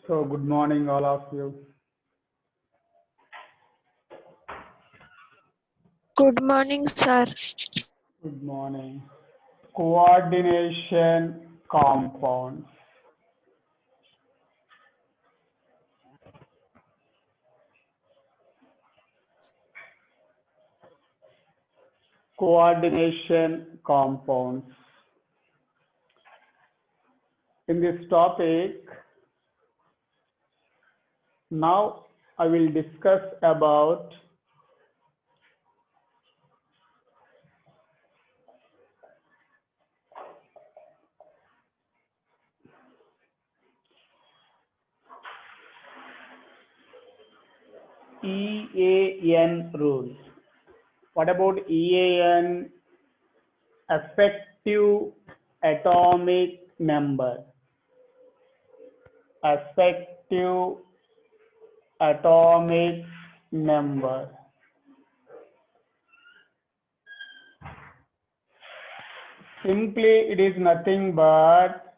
So good morning, all of you. Good morning, sir. Good morning. Coordination compounds. Coordination compounds. In this topic, now I will discuss about EAN rules. What about EAN? Effective atomic number. Effective atomic number. Simply, it is nothing but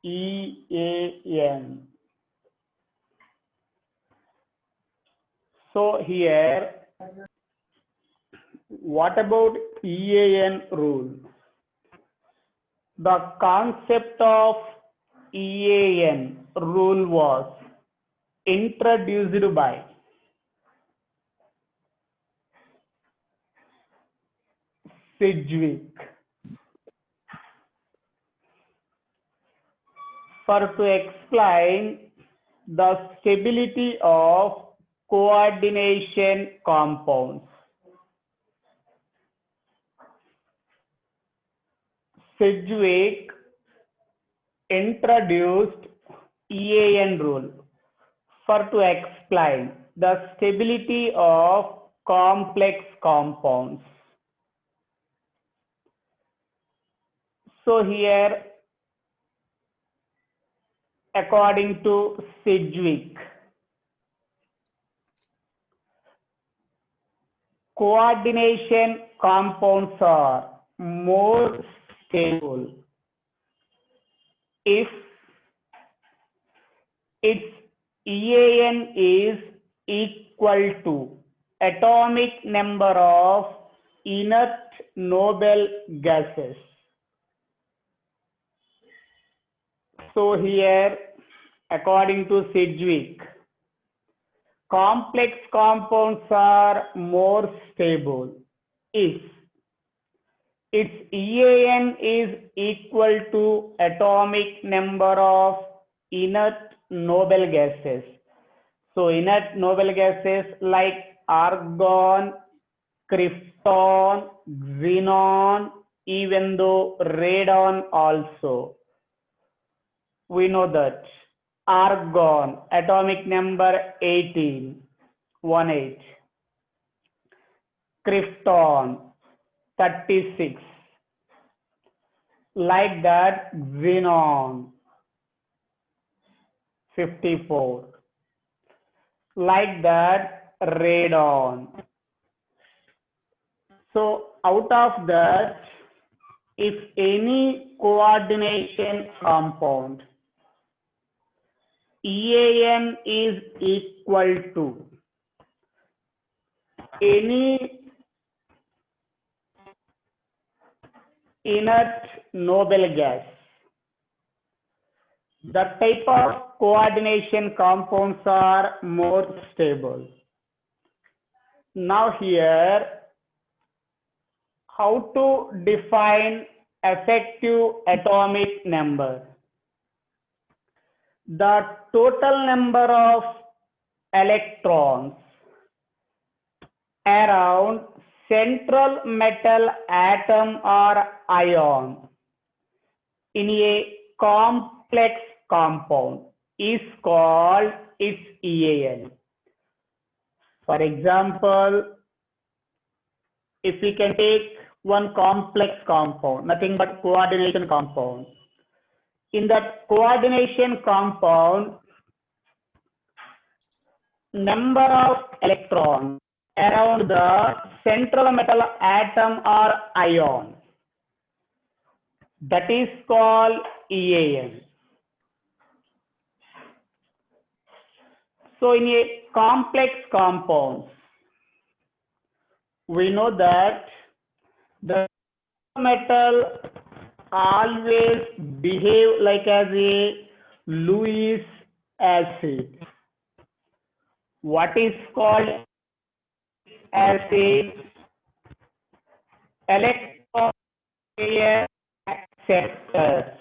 EAN. So here, what about EAN rule? The concept of EAN rule was introduced by Sidgwick for to explain the stability of coordination compounds. Sidgwick introduced EAN rule for to explain the stability of complex compounds. So here, according to Sidgwick, coordination compounds are more stable if its EAN is equal to atomic number of inert noble gases. So here, according to Sidgwick, complex compounds are more stable if its EAN is equal to atomic number of inert noble gases. So inert noble gases like argon, krypton, xenon, even though radon also. We know that argon, atomic number 18, 18. Krypton, 36. Like that, xenon, 54. Like that, radon. So out of that, if any coordination compound EAN is equal to any inert noble gas, the type of coordination compounds are more stable. Now here, how to define effective atomic number? The total number of electrons around central metal atom or ion in a complex compound is called its EAN. For example, if we can take one complex compound, nothing but coordination compound. In that coordination compound, number of electrons around the central metal atom or ion, that is called EAN. So in a complex compounds, we know that the metal always behave like as a Lewis acid. What is called acid? Electron pair acceptor.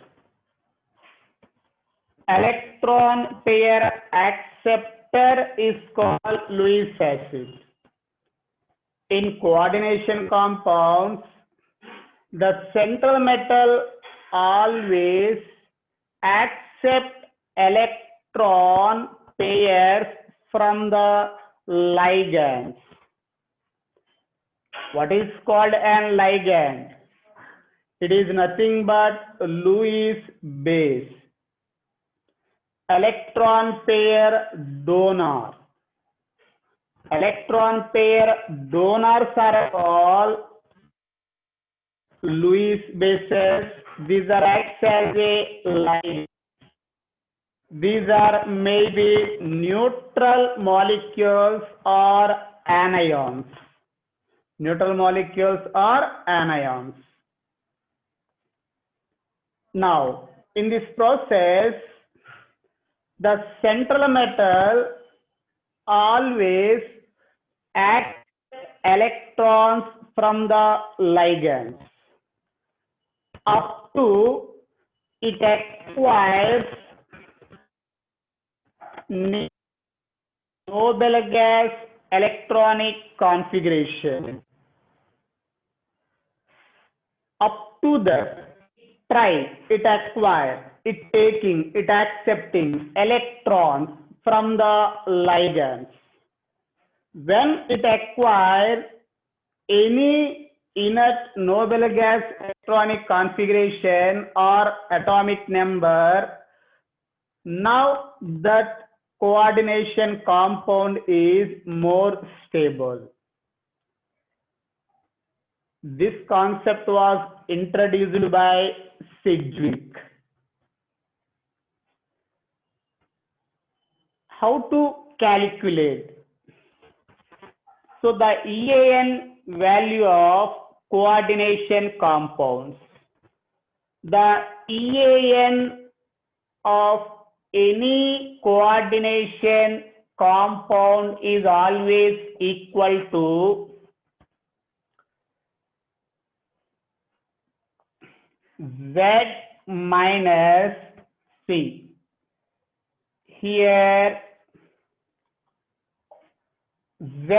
Electron pair acceptor is called Lewis acid. In coordination compounds, the central metal always accept electron pairs from the ligands. What is called an ligand? It is nothing but Lewis base. Electron pair donor. Electron pair donors are called Lewis bases. These are acts as a ligand. These are maybe neutral molecules or anions. Neutral molecules or anions. Now, in this process, the central metal always accepts electrons from the ligands up to it acquires noble gas electronic configuration. Up to the it acquires, it taking, it accepting electrons from the ligands. When it acquires any inert noble gas electronic configuration or atomic number, now that coordination compound is more stable. This concept was introduced by Sidgwick. How to calculate? So the EAN value of coordination compounds. The EAN of any coordination compound is always equal to Z minus C. Here Z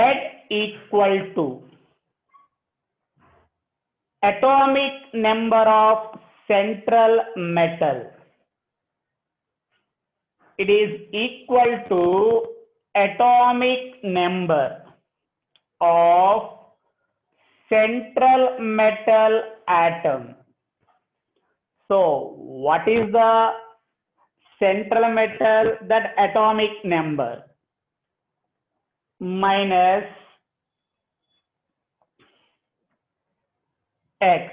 equal to atomic number of central metal. It is equal to atomic number of central metal atom. So what is the central metal? That atomic number minus X,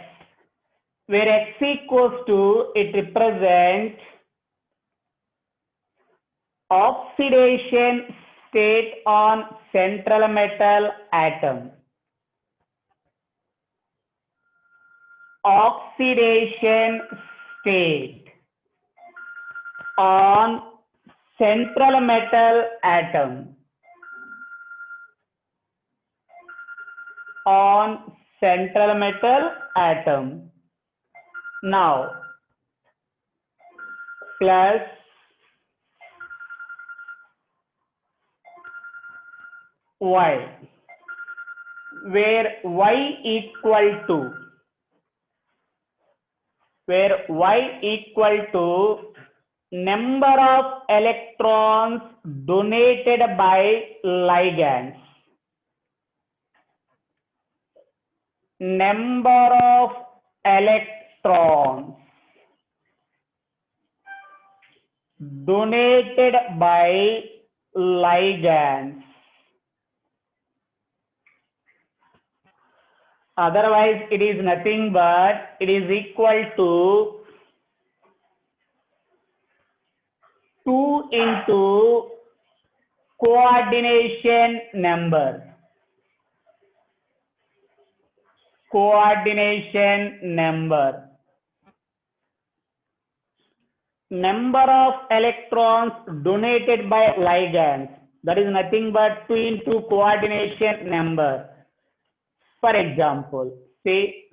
where X equals to, it represents oxidation state on central metal atom. Oxidation state on central metal atom. On central metal atom. Now, plus Y, where Y equal to, number of electrons donated by ligands. Number of electrons donated by ligands. Otherwise, it is nothing but it is equal to 2 into coordination number. Coordination number. Number of electrons donated by ligands. That is nothing but 2 into coordination number. For example, say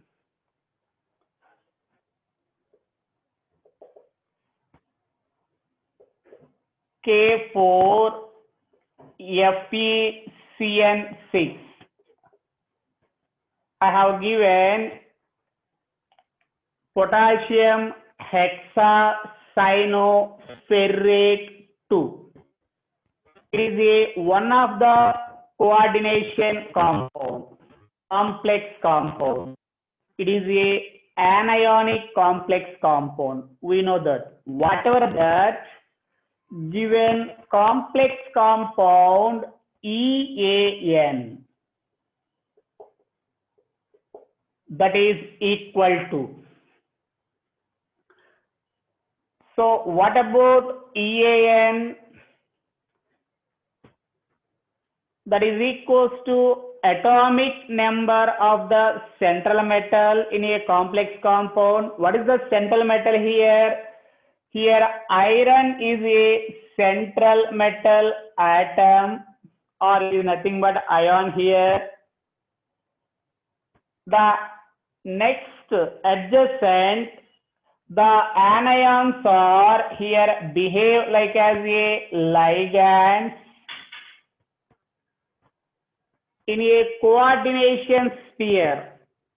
K4 FeCN6. I have given potassium hexacyanoferrate 2. It is one of the coordination compound, complex compound. It is a anionic complex compound. We know that. Whatever that, given complex compound EAN, that is equal to. So what about EAN? That is equals to atomic number of the central metal in a complex compound. What is the central metal here? Here iron is a central metal atom, or is nothing but ion here. The next adjacent, the anions are here behave like as a ligand. In a coordination sphere,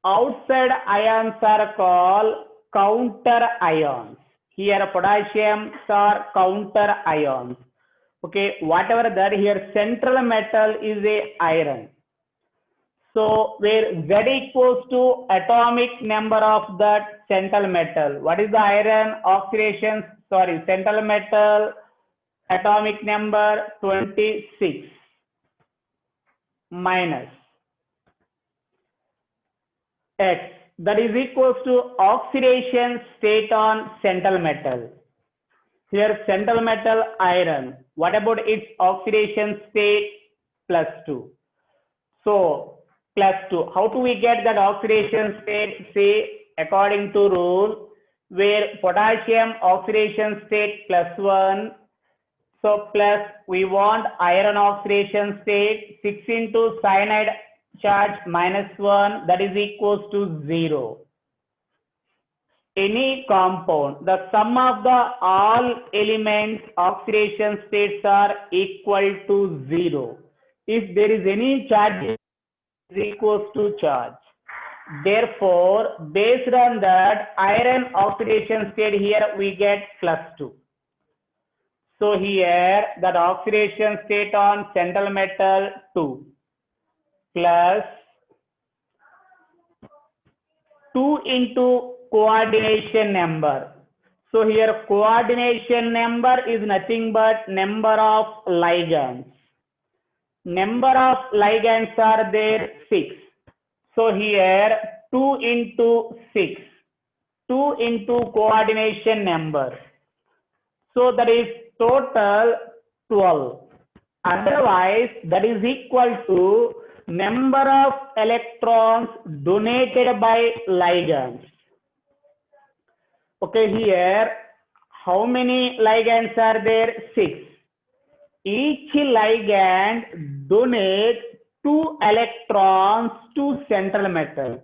outside ions are called counter ions. Here potassium are counter ions. Okay, whatever that, here central metal is a iron. So where Z equals to atomic number of that central metal. What is the iron oxidation? Sorry, central metal atomic number 26 minus X, that is equals to oxidation state on central metal. Here central metal iron. What about its oxidation state? +2. So +2. How do we get that oxidation state? Say according to rule, where potassium oxidation state +1. So plus we want iron oxidation state 6 into cyanide charge -1, that is equals to 0. Any compound, the sum of the all elements oxidation states are equal to 0. If there is any charge, it is equals to charge. Therefore, based on that, iron oxidation state here we get +2. So here that oxidation state on central metal 2 plus 2 into coordination number. So here coordination number is nothing but number of ligands. Number of ligands are there 6. So here 2 into 6. 2 into coordination number. So that is total 12. Otherwise, that is equal to number of electrons donated by ligands. Okay, here how many ligands are there? 6. Each ligand donates 2 electrons to central metal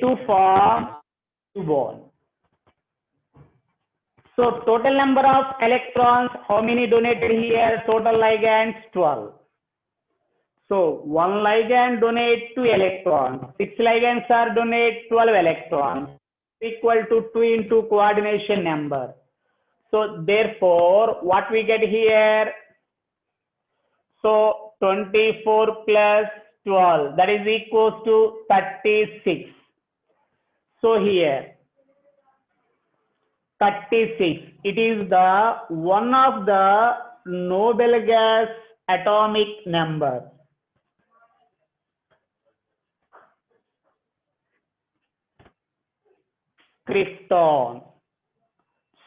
to form 2 bond. So total number of electrons, how many donated here? Total ligands 12. So one ligand donates 2 electrons. 6 ligands are donate 12 electrons, equal to 2 into coordination number. So therefore, what we get here? So 24 plus 12, that is equals to 36. So here 36, it is the one of the noble gas atomic number. Krypton.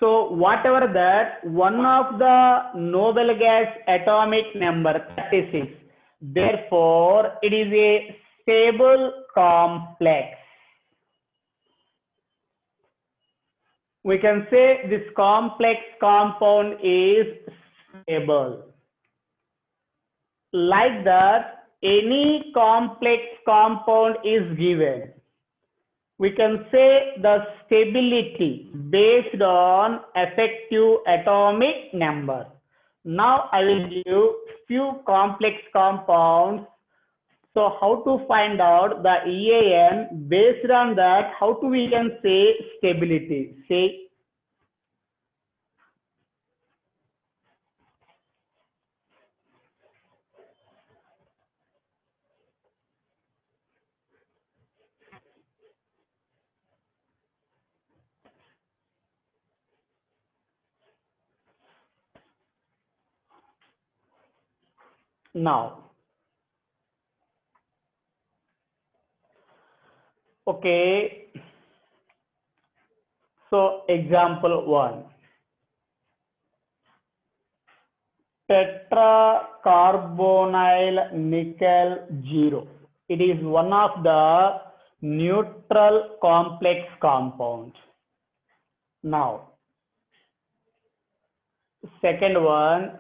So whatever that, one of the noble gas atomic number 36. Therefore, it is a stable complex. We can say this complex compound is stable. Like that, any complex compound is given. We can say the stability based on effective atomic number. Now I will give few complex compounds. So how to find out the EAN? Based on that, how to we can say stability? Say now. Okay. So example 1. Tetracarbonyl nickel 0. It is one of the neutral complex compound. Now, second one,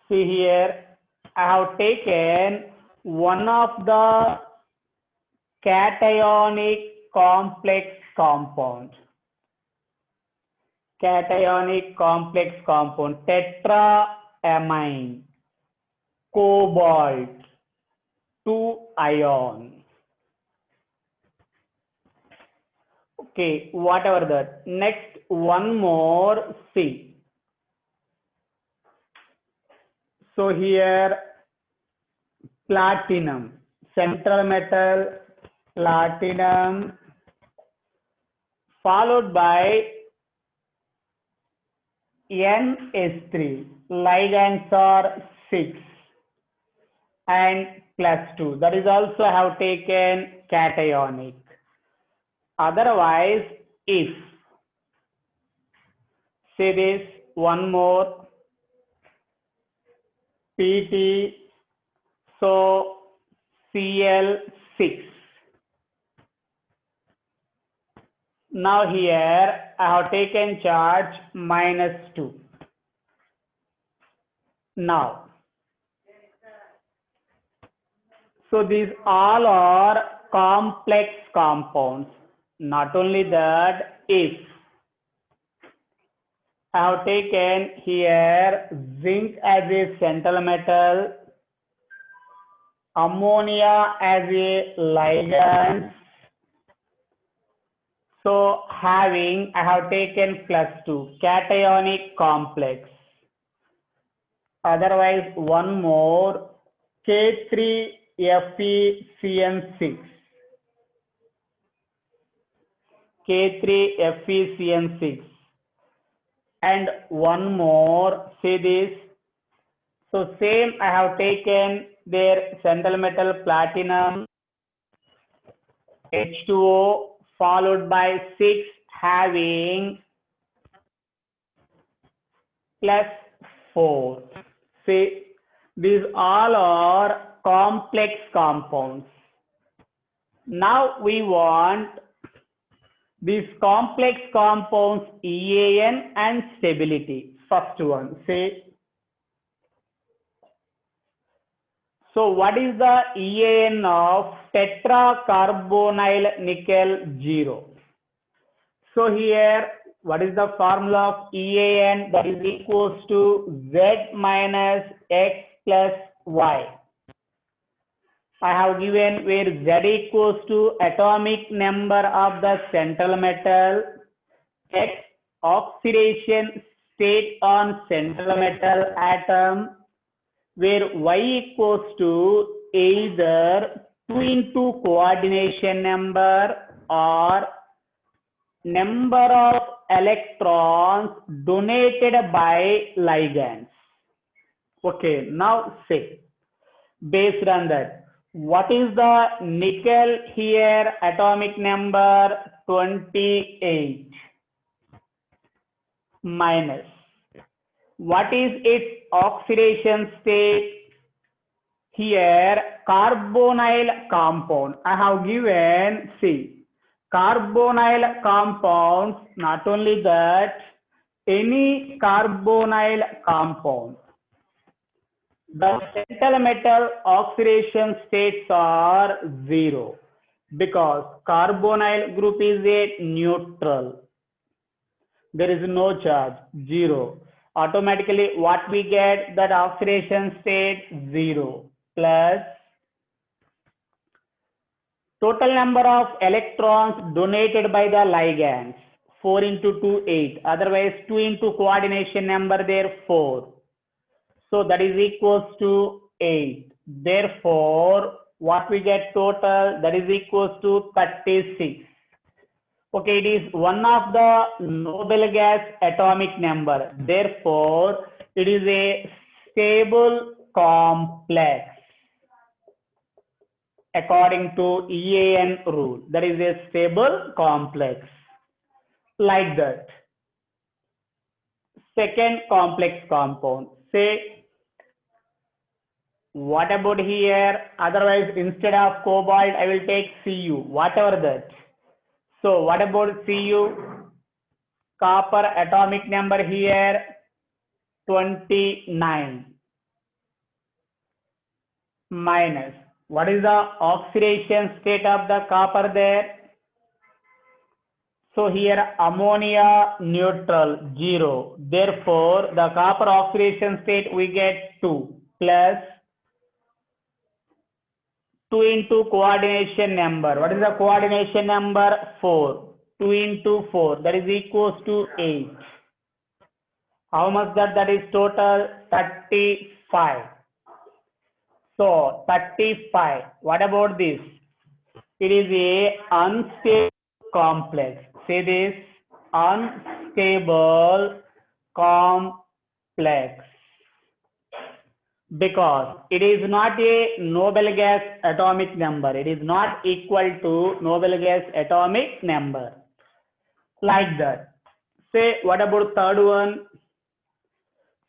see here, I have taken one of the cationic complex compound. Cationic complex compound, tetraamine, cobalt, 2 ion. Okay, whatever that. Next, one more, C. So here, platinum, central metal, platinum, followed by NH3, ligands are 6 and +2. That is also I have taken cationic. Otherwise, if, say this, one more, PT, so Cl6. Now here I have taken charge -2. Now, so these all are complex compounds. Not only that, if I have taken here zinc as a central metal, ammonia as a ligand. So having, I have taken +2, cationic complex. Otherwise, one more, K3FeCN6. K3FeCN6. And one more, say this. So same, I have taken their central metal platinum, H2O, followed by 6 having +4. See, these all are complex compounds. Now we want these complex compounds EAN and stability. First one, say. So what is the EAN of tetracarbonyl nickel 0? So here, what is the formula of EAN? That is equals to Z minus X plus Y. I have given where Z equals to atomic number of the central metal, X oxidation state on central metal atom, where Y equals to either 2 into coordination number or number of electrons donated by ligands. Okay, now say, based on that, What is the nickel here? Atomic number 28 minus. What is its oxidation state? Here, carbonyl compound. I have given, see, carbonyl compounds, not only that, any carbonyl compound. The central metal oxidation states are 0 because carbonyl group is a neutral. There is no charge, 0. Automatically, what we get, that oxidation state 0 plus total number of electrons donated by the ligands, 4 into 2, 8. Otherwise, 2 into coordination number there, 4. So that is equals to 8. Therefore, what we get total, that is equals to 36. Okay, it is one of the noble gas atomic number. Therefore, it is a stable complex according to EAN rule. That is a stable complex. Like that. Second complex compound. Say, what about here? Otherwise, instead of cobalt, I will take Cu, whatever that. So, what about Cu? Copper atomic number here 29 minus. What is the oxidation state of the copper there? So here ammonia neutral 0. Therefore, the copper oxidation state we get 2 plus 2 into coordination number. What is the coordination number? 4. 2 into 4, that is equals to 8. How much that is total? 35. So 35. What about this? It is a unstable complex. Say this, unstable complex. Because it is not a noble gas atomic number. It is not equal to noble gas atomic number. Like that. Say, what about third one?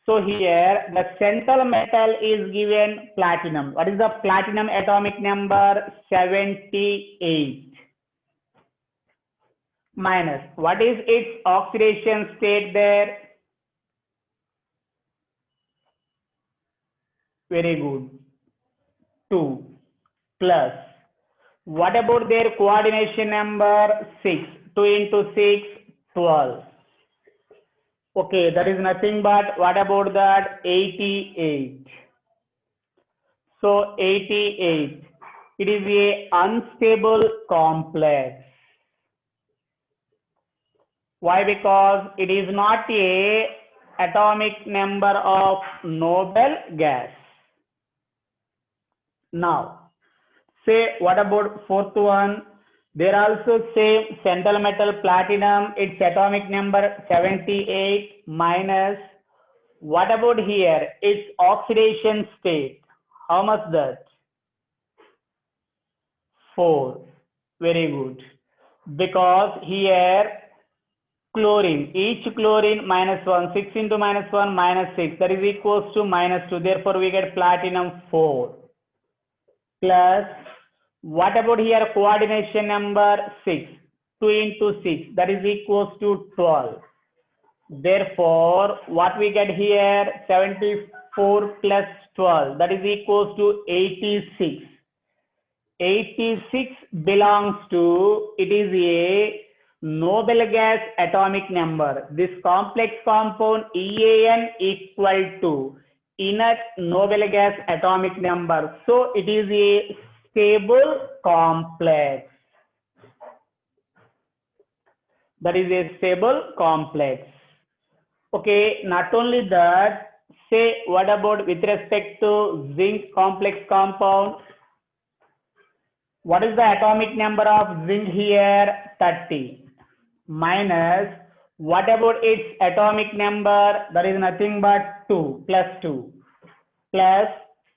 So here the central metal is given platinum. What is the platinum atomic number? 78 minus. What is its oxidation state there? Very good. 2 plus. What about their coordination number? 6. 2 into 6, 12. Okay, that is nothing but, what about that? 88. So 88, it is a unstable complex. Why? Because it is not a atomic number of noble gas. Now, say, what about fourth one? There also same central metal platinum, its atomic number 78 minus. What about here? Its oxidation state. How much that? 4. Very good. Because here chlorine, each chlorine minus 1, 6 into minus 1 minus 6, that is equals to minus 2. Therefore, we get platinum 4 plus. What about here? Coordination number 6. 2 into 6, that is equals to 12. Therefore, what we get here? 74 plus 12, that is equals to 86. 86 belongs to, it is a noble gas atomic number. This complex compound EAN equal to inert noble gas atomic number. So it is a stable complex. That is a stable complex. Okay, not only that, say, what about with respect to zinc complex compound? What is the atomic number of zinc here? 30 minus. What about its atomic number? That is nothing but 2 plus 2 plus.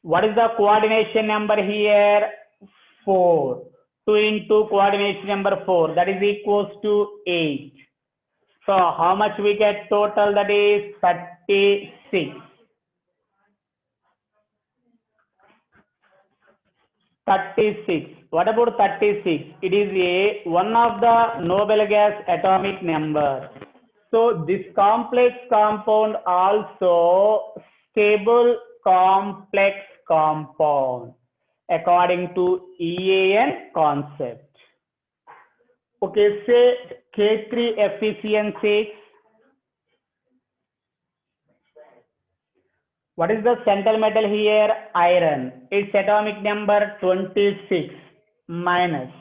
What is the coordination number here? 4. 2 into coordination number 4, that is equals to 8. So how much we get total? That is 36. 36. What about 36? It is one of the noble gas atomic number. So this complex compound also stable complex compound according to EAN concept. Okay, say K3FeCN6. What is the central metal here? Iron. Its atomic number 26 minus.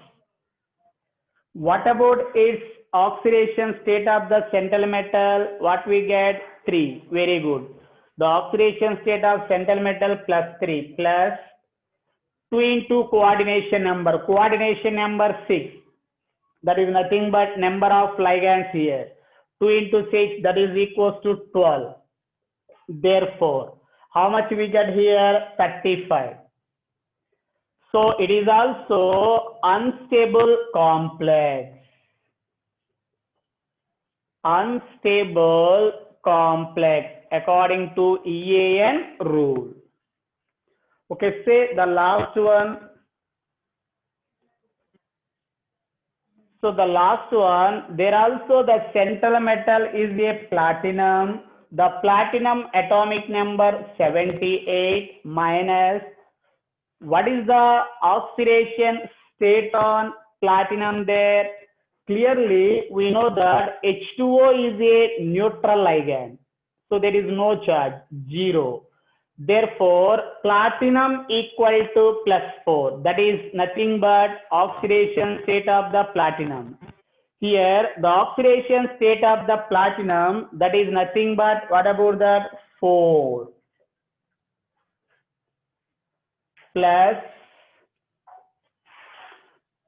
What about its oxidation state of the central metal? What we get? 3. Very good. The oxidation state of central metal plus 3 plus 2 into coordination number. Coordination number 6. That is nothing but number of ligands here. 2 into 6, that is equals to 12. Therefore, how much we get here? 35. So it is also unstable complex. Unstable complex according to EAN rule. Okay, say the last one. So the last one, there also the central metal is a platinum. The platinum atomic number 78 minus. What is the oxidation state on platinum there? Clearly, we know that H2O is a neutral ligand. So there is no charge, 0. Therefore, platinum equal to plus 4. That is nothing but oxidation state of the platinum. Here, the oxidation state of the platinum, that is nothing but, what about that? 4. Plus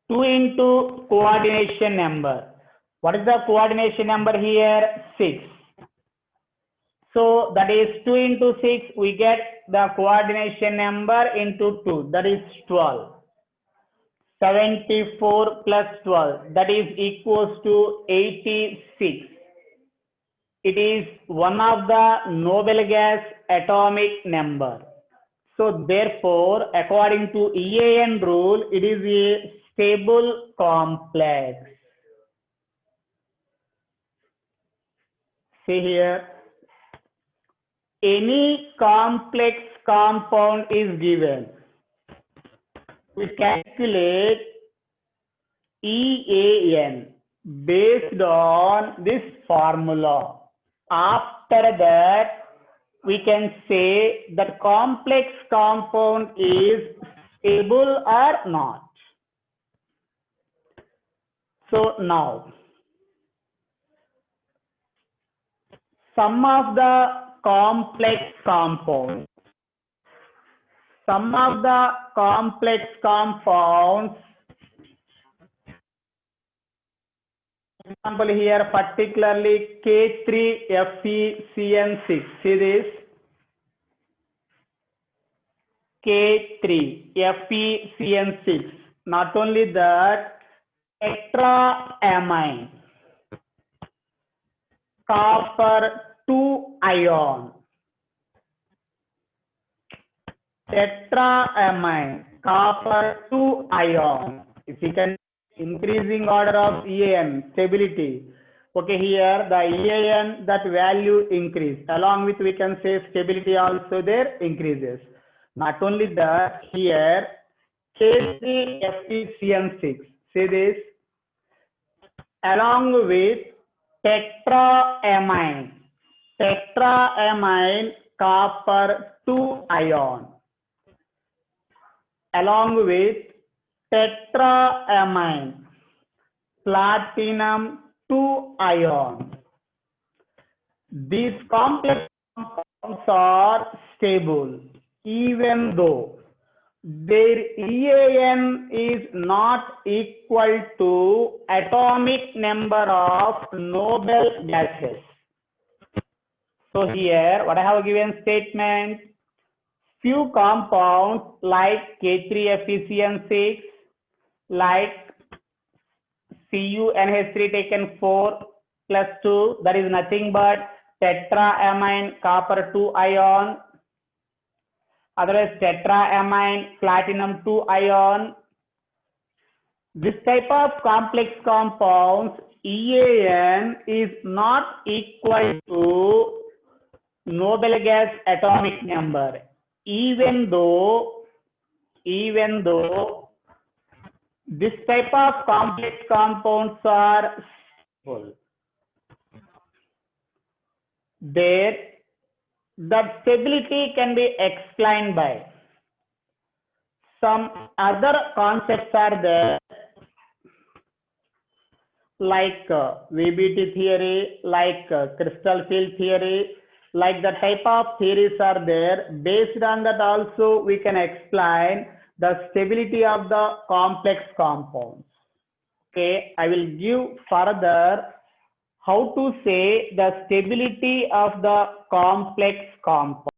2 into coordination number. What is the coordination number here? 6. So that is 2 into 6, we get the coordination number into 2, that is 12. 74 plus 12, that is equals to 86. It is one of the noble gas atomic number. So therefore, according to EAN rule, it is a stable complex. See here, any complex compound is given. We calculate EAN based on this formula. After that, we can say that complex compound is stable or not. So now, sum of the complex compounds. Some of the complex compounds, example here particularly K3FeCN6. See this, K3FeCN6. Not only that, tetraamine, copper 2 ion, tetraamine, copper 2 ion. If you can increasing order of EAN stability. Okay, here the EAN, that value increase. Along with, we can say stability also there increases. Not only that, here K3FeCN6. See this, along with tetraamine, copper 2 ion, along with tetraamine, platinum 2 ion. These complex compounds are stable even though their EAN is not equal to atomic number of noble gases. So here, what I have given statement, few compounds like K3FeCN6, like CuNH3 taken 4 plus 2, that is nothing but tetraamine copper 2 ion, otherwise tetraamine platinum 2 ion. This type of complex compounds, EAN is not equal to noble gas atomic number, even though this type of complex compounds are stable. There, that stability can be explained by some other concepts are there, like VBT theory, like crystal field theory, like the type of theories are there. Based on that also we can explain the stability of the complex compounds. Okay, I will give further how to say the stability of the complex compound.